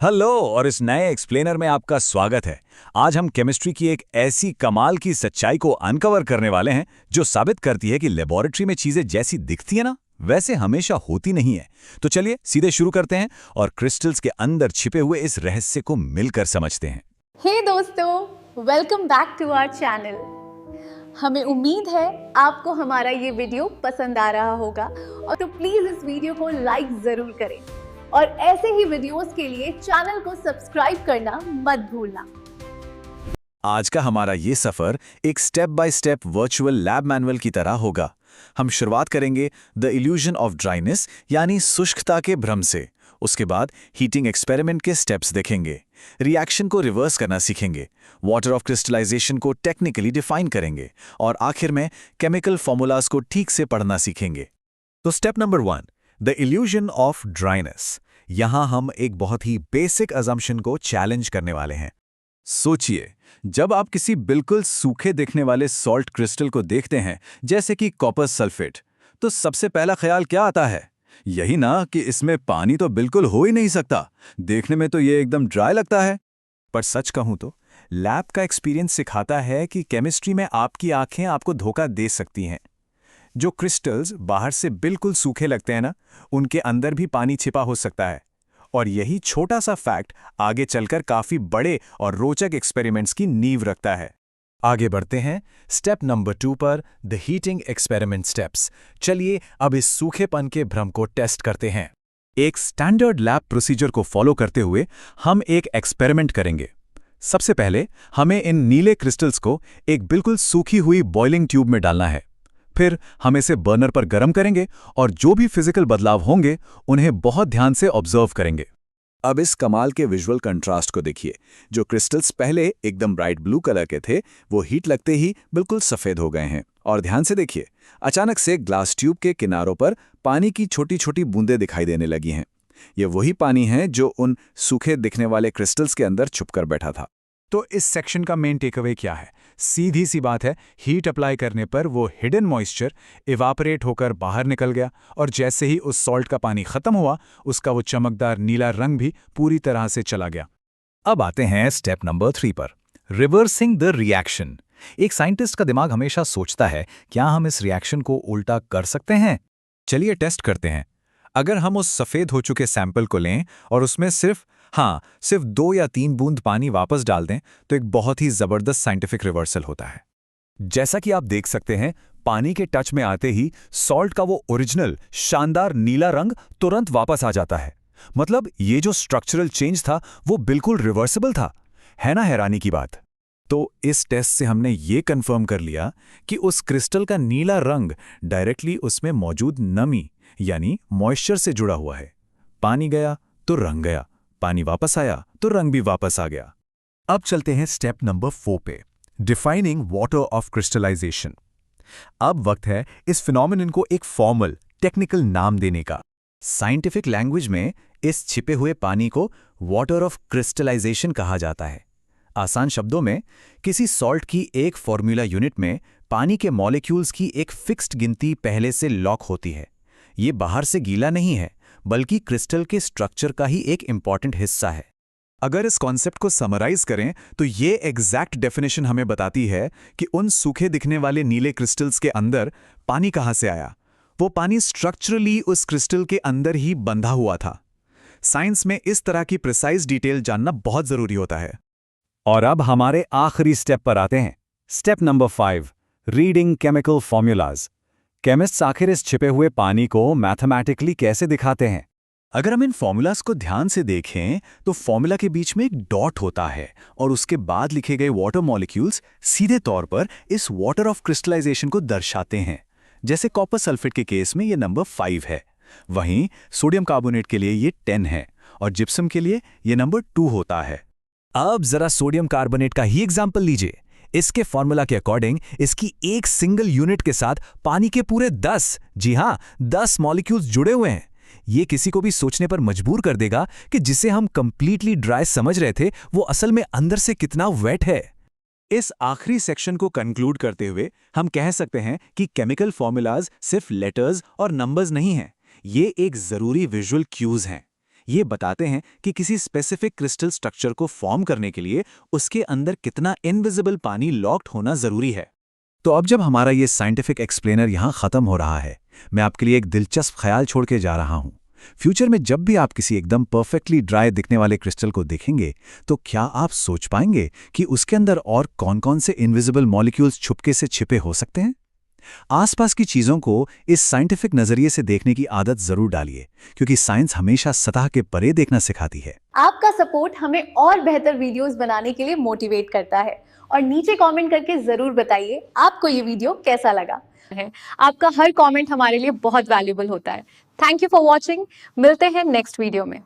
Hello और इस नए एक्सप्लेनर में आपका स्वागत है। आज हम केमिस्ट्री की एक ऐसी कमाल की सच्चाई को अनकवर करने वाले हैं जो साबित करती है कि लेबोरेटरी में चीजें जैसी दिखती है ना, वैसे हमेशा होती नहीं है। तो चलिए सीधे शुरू करते हैं और क्रिस्टल्स के अंदर छिपे हुए इस रहस्य को मिलकर समझते हैं। हे दोस्तों, welcome back to our channel. हमें उम्मीद है आपको हमारा ये वीडियो पसंद आ रहा होगा और तो प्लीज इस वीडियो को लाइक जरूर करें और ऐसे ही वीडियोस के लिए चैनल को सब्सक्राइब करना मत भूलना। आज का हमारा ये सफर एक step by step virtual lab manual की तरह होगा। हम शुरुआत करेंगे द इल्यूजन ऑफ ड्राइनेस यानी शुष्कता के भ्रम से। उसके बाद हीटिंग एक्सपेरिमेंट के स्टेप्स देखेंगे, रिएक्शन को रिवर्स करना सीखेंगे, वाटर ऑफ क्रिस्टलाइजेशन को टेक्निकली डिफाइन करेंगे और आखिर में केमिकल फॉर्मूलाज को ठीक से पढ़ना सीखेंगे। तो step number 1, the illusion of dryness. यहां हम एक बहुत ही बेसिक अजम्पशन को चैलेंज करने वाले हैं। सोचिए, जब आप किसी बिल्कुल सूखे दिखने वाले सॉल्ट क्रिस्टल को देखते हैं, जैसे कि कॉपर सल्फेट, तो सबसे पहला ख्याल क्या आता है? यही ना कि इसमें पानी तो बिल्कुल हो ही नहीं सकता, देखने में तो ये एकदम ड्राई लगता है। पर सच कहूं तो लैब का एक्सपीरियंस सिखाता है कि केमिस्ट्री में आपकी आंखें आपको धोखा दे सकती हैं। जो क्रिस्टल्स बाहर से बिल्कुल सूखे लगते हैं ना, उनके अंदर भी पानी छिपा हो सकता है। और यही छोटा सा फैक्ट आगे चलकर काफी बड़े और रोचक एक्सपेरिमेंट्स की नींव रखता है। आगे बढ़ते हैं स्टेप नंबर 2 पर, द हीटिंग एक्सपेरिमेंट स्टेप्स। चलिए अब इस सूखेपन के भ्रम को टेस्ट करते हैं। एक स्टैंडर्ड लैब प्रोसीजर को फॉलो करते हुए हम एक एक्सपेरिमेंट करेंगे। सबसे पहले हमें इन नीले क्रिस्टल्स को एक बिल्कुल सूखी हुई बॉइलिंग ट्यूब में डालना है। फिर हम इसे बर्नर पर गर्म करेंगे और जो भी फिजिकल बदलाव होंगे उन्हें बहुत ध्यान से ऑब्जर्व करेंगे। अब इस कमाल के विजुअल कंट्रास्ट को देखिए। जो क्रिस्टल्स पहले एकदम ब्राइट ब्लू कलर के थे, वो हीट लगते ही बिल्कुल सफेद हो गए हैं। और ध्यान से देखिए, अचानक से ग्लास ट्यूब के किनारों पर पानी की छोटी छोटी बूंदें दिखाई देने लगी हैं। ये वही पानी है जो उन सूखे दिखने वाले क्रिस्टल्स के अंदर छुपकर बैठा था। तो इस सेक्शन का मेन टेकअवे क्या है? सीधी सी बात है, हीट अप्लाई करने पर वो हिडन मॉइस्चर इवापोरेट होकर बाहर निकल गया और जैसे ही उस सॉल्ट का पानी खत्म हुआ, उसका वो चमकदार नीला रंग भी पूरी तरह से चला गया। अब आते हैं स्टेप नंबर 3 पर, रिवर्सिंग द रिएक्शन। एक साइंटिस्ट का दिमाग हमेशा सोचता है, क्या हम इस रिएक्शन को उल्टा कर सकते हैं? चलिए टेस्ट करते हैं। अगर हम उस सफेद हो चुके सैंपल को लें और उसमें सिर्फ 2 या 3 बूंद पानी वापस डाल दें, तो एक बहुत ही जबरदस्त साइंटिफिक रिवर्सल होता है। जैसा कि आप देख सकते हैं, पानी के टच में आते ही सॉल्ट का वो ओरिजिनल शानदार नीला रंग तुरंत वापस आ जाता है। मतलब ये जो स्ट्रक्चरल चेंज था वो बिल्कुल रिवर्सिबल था। है ना हैरानी की बात? तो इस टेस्ट से हमने ये कंफर्म कर लिया कि उस क्रिस्टल का नीला रंग डायरेक्टली उसमें मौजूद नमी यानी मॉइस्चर से जुड़ा हुआ है। पानी गया तो रंग गया, पानी वापस आया तो रंग भी वापस आ गया। अब चलते हैं स्टेप नंबर 4 पे, डिफाइनिंग वाटर ऑफ क्रिस्टलाइजेशन। अब वक्त है इस फिनोमेनन को एक फॉर्मल टेक्निकल नाम देने का। साइंटिफिक लैंग्वेज में इस छिपे हुए पानी को वाटर ऑफ क्रिस्टलाइजेशन कहा जाता है। आसान शब्दों में, किसी सॉल्ट की एक फॉर्मूला यूनिट में पानी के मॉलिक्यूल्स की एक फिक्स्ड गिनती पहले से लॉक होती है। ये बाहर से गीला नहीं है, बल्कि क्रिस्टल के स्ट्रक्चर का ही एक इंपॉर्टेंट हिस्सा है। अगर इस कॉन्सेप्ट को समराइज करें तो ये एग्जैक्ट डेफिनेशन हमें बताती है कि उन सूखे दिखने वाले नीले क्रिस्टल्स के अंदर पानी कहां से आया। वो पानी स्ट्रक्चरली उस क्रिस्टल के अंदर ही बंधा हुआ था। साइंस में इस तरह की प्रिसाइज डिटेल जानना बहुत जरूरी होता है। और अब हमारे आखिरी स्टेप पर आते हैं, step number 5, reading chemical formulas. Chemists आखिर इस छिपे हुए पानी को मैथमेटिकली कैसे दिखाते हैं? अगर हम इन फॉर्मूलाज को ध्यान से देखें तो फॉर्मूला के बीच में एक डॉट होता है और उसके बाद लिखे गए वाटर मॉलिक्यूल्स सीधे तौर पर इस वाटर ऑफ क्रिस्टलाइजेशन को दर्शाते हैं। जैसे कॉपर सल्फेट के केस में ये नंबर 5 है, वहीं सोडियम कार्बोनेट के लिए ये 10 है और जिप्सम के लिए ये नंबर 2 होता है। अब जरा सोडियम कार्बोनेट का ही एग्जाम्पल लीजिए। इसके फॉर्मूला के अकॉर्डिंग इसकी एक सिंगल यूनिट के साथ पानी के पूरे 10 मॉलिक्यूल्स जुड़े हुए हैं। ये किसी को भी सोचने पर मजबूर कर देगा कि जिसे हम कंप्लीटली ड्राई समझ रहे थे, वो असल में अंदर से कितना वेट है। इस आखिरी सेक्शन को कंक्लूड करते हुए हम कह सकते हैं कि केमिकल फॉर्मूलाज सिर्फ लेटर्स और नंबर्स नहीं हैं, ये एक जरूरी विजुअल क्यूज हैं। ये बताते हैं कि किसी स्पेसिफिक क्रिस्टल स्ट्रक्चर को फॉर्म करने के लिए उसके अंदर कितना इनविजिबल पानी लॉक्ड होना जरूरी है। तो अब जब हमारा ये साइंटिफिक एक्सप्लेनर यहाँ खत्म हो रहा है, मैं आपके लिए एक दिलचस्प ख्याल छोड़ के जा रहा हूँ। फ्यूचर में जब भी आप किसी एकदम परफेक्टली ड्राई दिखने वाले क्रिस्टल को देखेंगे, तो क्या आप सोच पाएंगे कि उसके अंदर और कौन-कौन से इनविजिबल मॉलिक्यूल्स छुपके से छिपे हो सकते हैं? आसपास की चीजों को इस साइंटिफिक नजरिए से देखने की आदत जरूर डालिए, क्योंकि साइंस हमेशा सतह के परे देखना सिखाती है। आपका सपोर्ट हमें और बेहतर वीडियोस बनाने के लिए मोटिवेट करता है और नीचे कमेंट करके जरूर बताइए आपको ये वीडियो कैसा लगा है। आपका हर कमेंट हमारे लिए बहुत वैल्यूबल होता है। Thank you for watching. मिलते हैं नेक्स्ट वीडियो में।